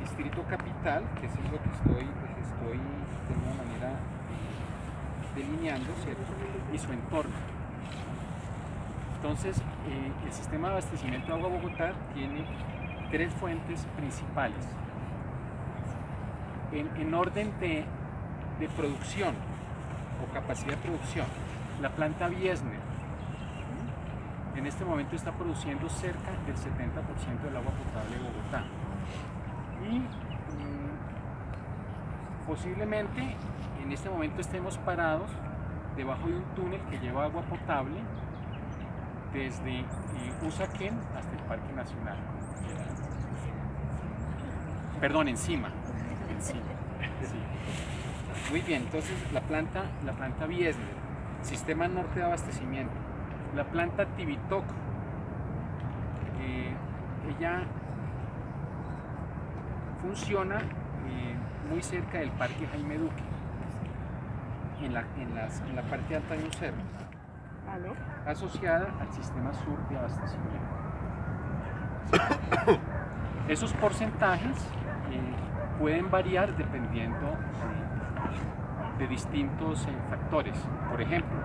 distrito capital, que eso es lo que estoy de alguna manera delineando, ¿cierto? Y su entorno. Entonces, el sistema de abastecimiento de agua Bogotá tiene tres fuentes principales. En orden de producción o capacidad de producción, la planta Biesner en este momento está produciendo cerca del 70% del agua potable de Bogotá. Y posiblemente en este momento estemos parados debajo de un túnel que lleva agua potable desde Usaquén hasta el Parque Nacional. Perdón, encima. Sí. Muy bien, entonces la planta Biesner, Sistema Norte de Abastecimiento. La planta Tibitoc, ella funciona muy cerca del Parque Jaime Duque, en la parte alta de un cerro, asociada al Sistema Sur de Abastecimiento. Esos porcentajes pueden variar dependiendo de distintos factores. Por ejemplo,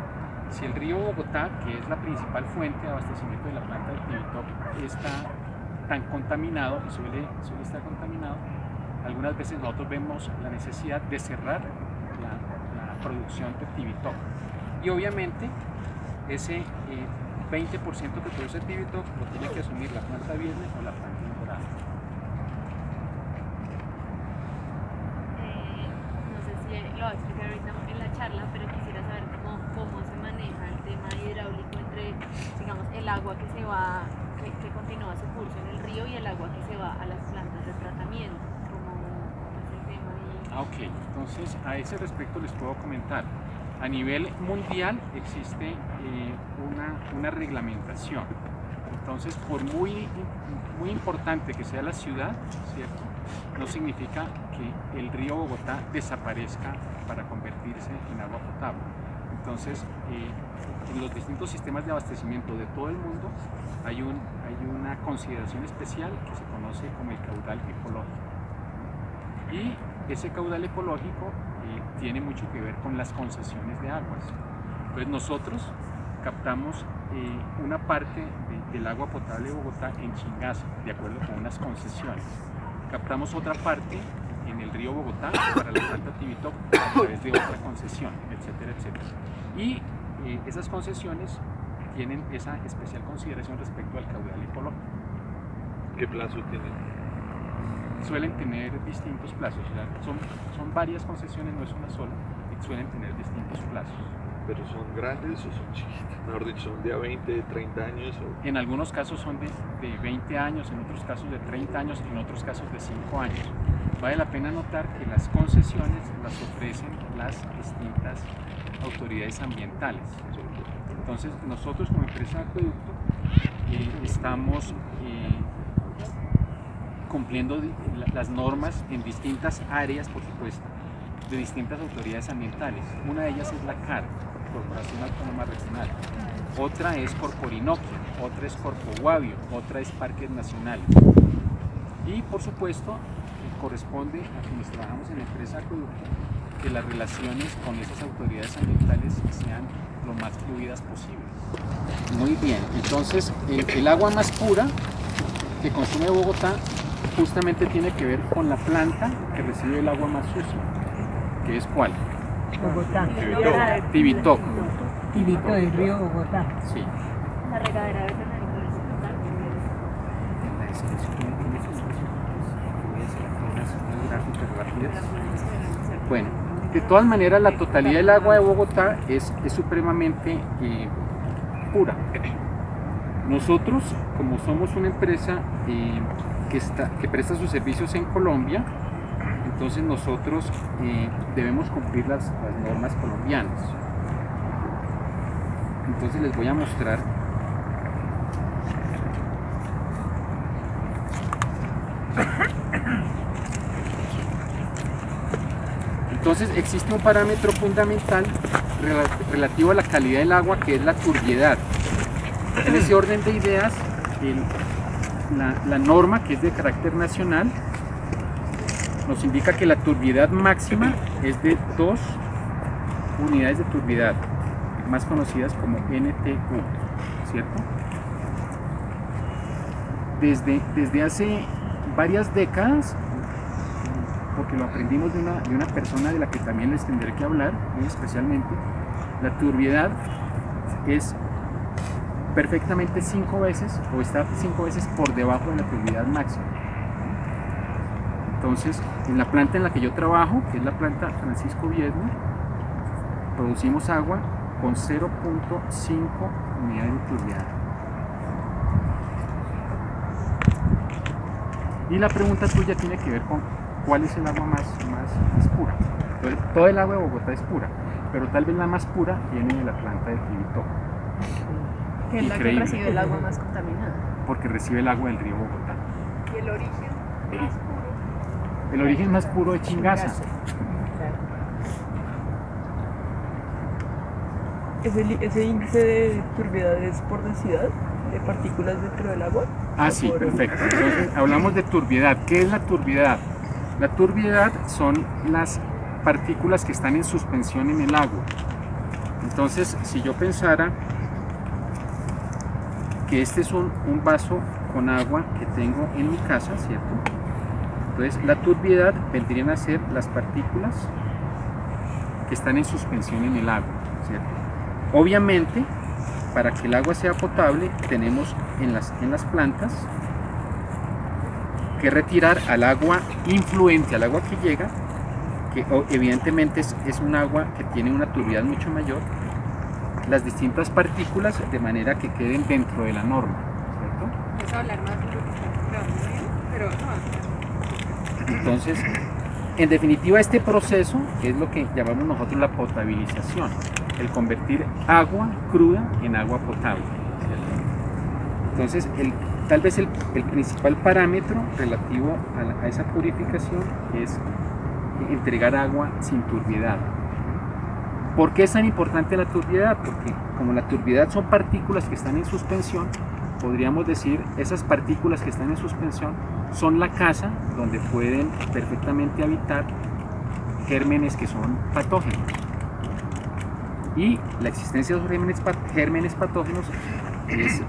si el río Bogotá, que es la principal fuente de abastecimiento de la planta de Tibitoc, está tan contaminado, y suele estar contaminado, algunas veces nosotros vemos la necesidad de cerrar la producción de Tibitoc. Y obviamente ese 20% que produce Tibitoc lo tiene que asumir la planta Biesner o la planta Alborada. No sé si lo va a explicar ahorita en la charla, pero quisiera saber cómo se maneja el tema hidráulico entre, digamos, el agua que se va, que continúa su curso en el río y el agua que se va a las plantas de tratamiento. ¿Cómo es el tema ahí? Ok, entonces a ese respecto les puedo comentar. A nivel mundial existe una reglamentación. Entonces, por muy importante que sea la ciudad, ¿cierto?, no significa que el río Bogotá desaparezca para convertirse en agua potable. Entonces, en los distintos sistemas de abastecimiento de todo el mundo hay una consideración especial que se conoce como el caudal ecológico. Y ese caudal ecológico tiene mucho que ver con las concesiones de aguas. Entonces nosotros captamos una parte del agua potable de Bogotá en Chingaza, de acuerdo con unas concesiones. Captamos otra parte en el río Bogotá para la planta Tibitoc a través de otra concesión, etcétera, etcétera. Y esas concesiones tienen esa especial consideración respecto al caudal ecológico. ¿Qué plazo tienen? Suelen tener distintos plazos, o sea, son varias concesiones, no es una sola, y suelen tener distintos plazos. ¿Pero son grandes o son chiquitas? Mejor dicho, ¿son de 20, 30 años? O... En algunos casos son de 20 años, en otros casos de 30 años, en otros casos de 5 años. Vale la pena notar que las concesiones las ofrecen las distintas autoridades ambientales. Entonces, nosotros como empresa de acueducto estamos cumpliendo las normas en distintas áreas, por supuesto, de distintas autoridades ambientales. Una de ellas es la CAR, Corporación Autónoma Regional. Otra es Corporinoquia, otra es Corpoguavio, otra es Parques Nacionales. Y por supuesto, corresponde a quienes trabajamos en la empresa acueducto que las relaciones con esas autoridades ambientales sean lo más fluidas posibles. Muy bien, entonces el agua más pura que consume Bogotá justamente tiene que ver con la planta que recibe el agua más sucia, que es ¿cuál? Bogotá. Tibitoc. Tibitoc del río Bogotá. Sí. La regadera veterinaria. Bueno, de todas maneras la totalidad del agua de Bogotá es supremamente pura. Nosotros, como somos una empresa que presta sus servicios en Colombia, entonces nosotros debemos cumplir las normas colombianas. Entonces les voy a mostrar entonces existe un parámetro fundamental relativo a la calidad del agua, que es la turbiedad. En ese orden de ideas, la norma, que es de carácter nacional, nos indica que la turbiedad máxima es de 2 unidades de turbiedad, más conocidas como NTU, ¿cierto? Desde hace varias décadas, porque lo aprendimos de una persona de la que también les tendré que hablar, muy especialmente, la turbiedad es perfectamente 5 veces, o está 5 veces por debajo de la turbiedad máxima. Entonces, en la planta en la que yo trabajo, que es la planta Francisco Biesner, producimos agua con 0.5 unidades de turbiedad. Y la pregunta tuya tiene que ver con cuál es el agua más pura. Entonces, todo el agua de Bogotá es pura, pero tal vez la más pura viene de la planta de Quibito. Que es la que Increíble. recibe el agua más contaminada. Porque recibe el agua del río Bogotá. ¿Y el origen más puro? El origen más puro de Chingaza. ¿Ese índice de turbiedad es por densidad de partículas dentro del agua? Ah, sí, perfecto. Entonces, hablamos de turbiedad. ¿Qué es la turbiedad? La turbiedad son las partículas que están en suspensión en el agua. Entonces, si yo pensara que este es un vaso con agua que tengo en mi casa, ¿cierto? Entonces, la turbiedad vendrían a ser las partículas que están en suspensión en el agua, ¿cierto? Obviamente, para que el agua sea potable, tenemos en las plantas que retirar al agua influente, al agua que llega, que evidentemente es un agua que tiene una turbiedad mucho mayor, las distintas partículas de manera que queden dentro de la norma, ¿cierto? Vamos a hablar más de lo que está grabando, pero no. Entonces, en definitiva, este proceso es lo que llamamos nosotros la potabilización, el convertir agua cruda en agua potable, ¿cierto? Entonces, tal vez el principal parámetro relativo a esa purificación es entregar agua sin turbiedad. ¿Por qué es tan importante la turbiedad? Porque como la turbiedad son partículas que están en suspensión, podríamos decir esas partículas que están en suspensión son la casa donde pueden perfectamente habitar gérmenes que son patógenos. Y la existencia de esos gérmenes patógenos es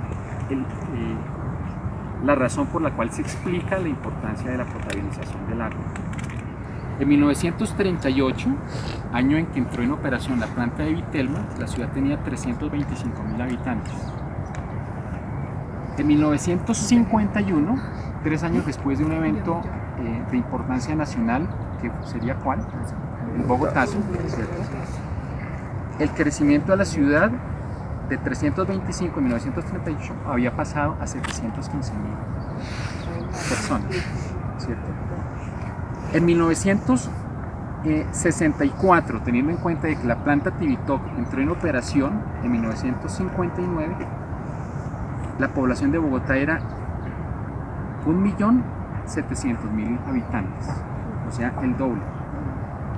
la razón por la cual se explica la importancia de la potabilización del agua. En 1938, año en que entró en operación la planta de Vitelma, la ciudad tenía 325.000 habitantes. En 1951, 3 años después de un evento de importancia nacional, que sería ¿cuál? El Bogotazo, ¿cierto? El crecimiento de la ciudad de 325 en 1938 había pasado a 715.000 personas, ¿cierto? En 1964, teniendo en cuenta de que la planta Tibitoc entró en operación en 1959, la población de Bogotá era 1.700.000 habitantes, o sea, el doble.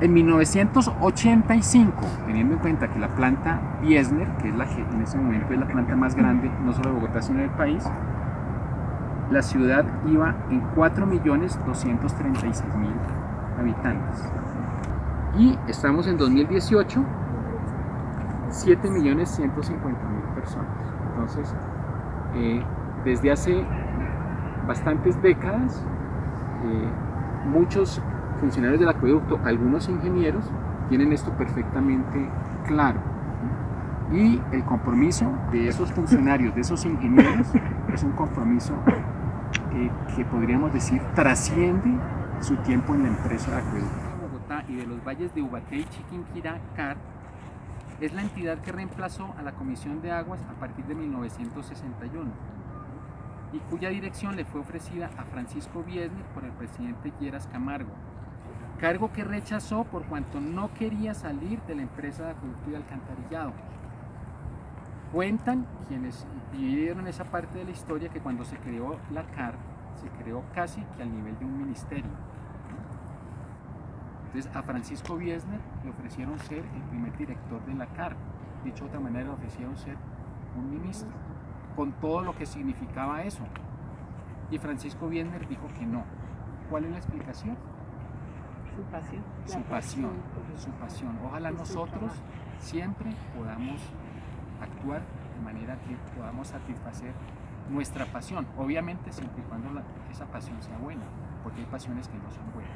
En 1985, teniendo en cuenta que la planta Biesner, que es la que en ese momento es la planta más grande, no solo de Bogotá, sino del país, la ciudad iba en 4.236.000 habitantes. Y estamos en 2018, 7.150.000 personas. Entonces, desde hace bastantes décadas, muchos funcionarios del acueducto, algunos ingenieros, tienen esto perfectamente claro. Y el compromiso de esos funcionarios, de esos ingenieros, es un compromiso que podríamos decir trasciende su tiempo en la empresa de acueducto. Bogotá y de los valles de Ubaté y Chiquinquirá, CAR, es la entidad que reemplazó a la Comisión de Aguas a partir de 1961 y cuya dirección le fue ofrecida a Francisco Biesner por el presidente Lleras Camargo, cargo que rechazó por cuanto no quería salir de la empresa de acueducto y alcantarillado. Cuentan quienes vivieron esa parte de la historia que cuando se creó la CAR, se creó casi que al nivel de un ministerio. Entonces a Francisco Biesner le ofrecieron ser el primer director de la CAR, dicho de otra manera, le ofrecieron ser un ministro, con todo lo que significaba eso. Y Francisco Biesner dijo que no. ¿Cuál es la explicación? Su pasión. su pasión, su pasión. Ojalá nosotros siempre podamos actuar de manera que podamos satisfacer nuestra pasión, obviamente siempre y cuando esa pasión sea buena, porque hay pasiones que no son buenas.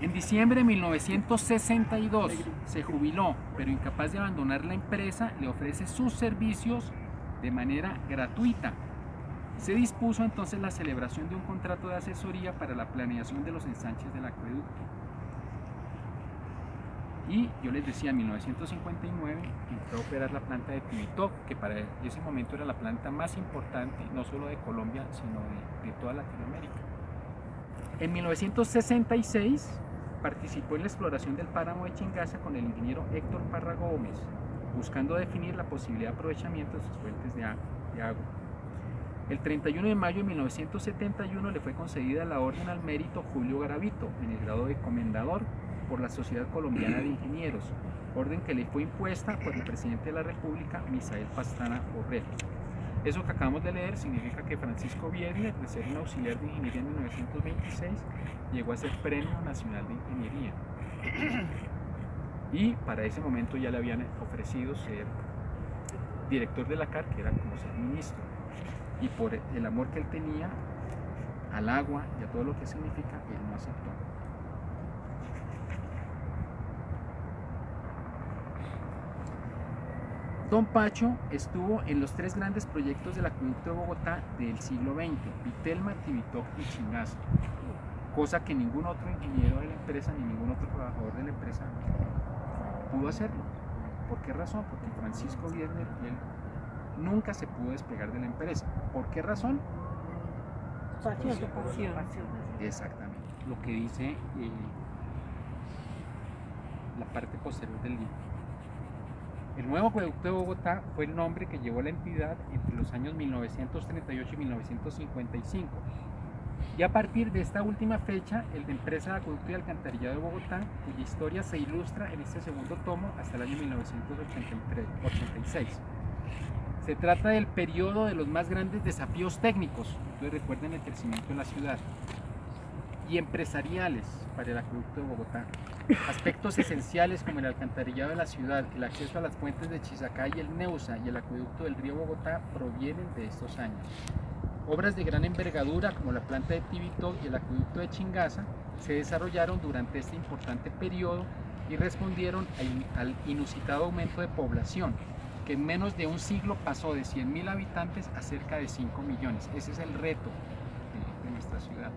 En diciembre de 1962 se jubiló, pero incapaz de abandonar la empresa, le ofrece sus servicios de manera gratuita. Se dispuso entonces la celebración de un contrato de asesoría para la planeación de los ensanches del acueducto. Y yo les decía, en 1959 entró a operar la planta de Tibitoc, que para ese momento era la planta más importante, no solo de Colombia, sino de toda Latinoamérica. En 1966 participó en la exploración del páramo de Chingaza con el ingeniero Héctor Parra Gómez, buscando definir la posibilidad de aprovechamiento de sus fuentes de agua. El 31 de mayo de 1971 le fue concedida la Orden al Mérito Julio Garavito, en el grado de comendador, por la Sociedad Colombiana de Ingenieros, orden que le fue impuesta por el presidente de la República, Misael Pastrana Borrell. Eso que acabamos de leer significa que Francisco Biedner, de ser un auxiliar de ingeniería en 1926, llegó a ser Premio Nacional de Ingeniería. Y para ese momento ya le habían ofrecido ser director de la CAR, que era como ser ministro. Y por el amor que él tenía al agua y a todo lo que significa, él no aceptó. Don Pacho estuvo en los tres grandes proyectos del acueducto de Bogotá del siglo XX, Vitelma, Tibitoc y Chingaza, cosa que ningún otro ingeniero de la empresa ni ningún otro trabajador de la empresa pudo hacerlo. ¿Por qué razón? Porque Francisco Biedner y él nunca se pudo despegar de la empresa. ¿Por qué razón? Pasión. Exactamente, lo que dice la parte posterior del libro. El nuevo acueducto de Bogotá fue el nombre que llevó la entidad entre los años 1938 y 1955. Y a partir de esta última fecha, el de Empresa de Acueducto y Alcantarillado de Bogotá, cuya historia se ilustra en este segundo tomo hasta el año 1986. Se trata del periodo de los más grandes desafíos técnicos, entonces recuerden el crecimiento de la ciudad, y empresariales para el acueducto de Bogotá. Aspectos esenciales como el alcantarillado de la ciudad, el acceso a las fuentes de Chisacá y el Neusa y el acueducto del río Bogotá provienen de estos años. Obras de gran envergadura como la planta de Tibitoc y el acueducto de Chingaza se desarrollaron durante este importante periodo y respondieron al inusitado aumento de población, que en menos de un siglo pasó de 100.000 habitantes a cerca de 5 millones. Ese es el reto de nuestra ciudad.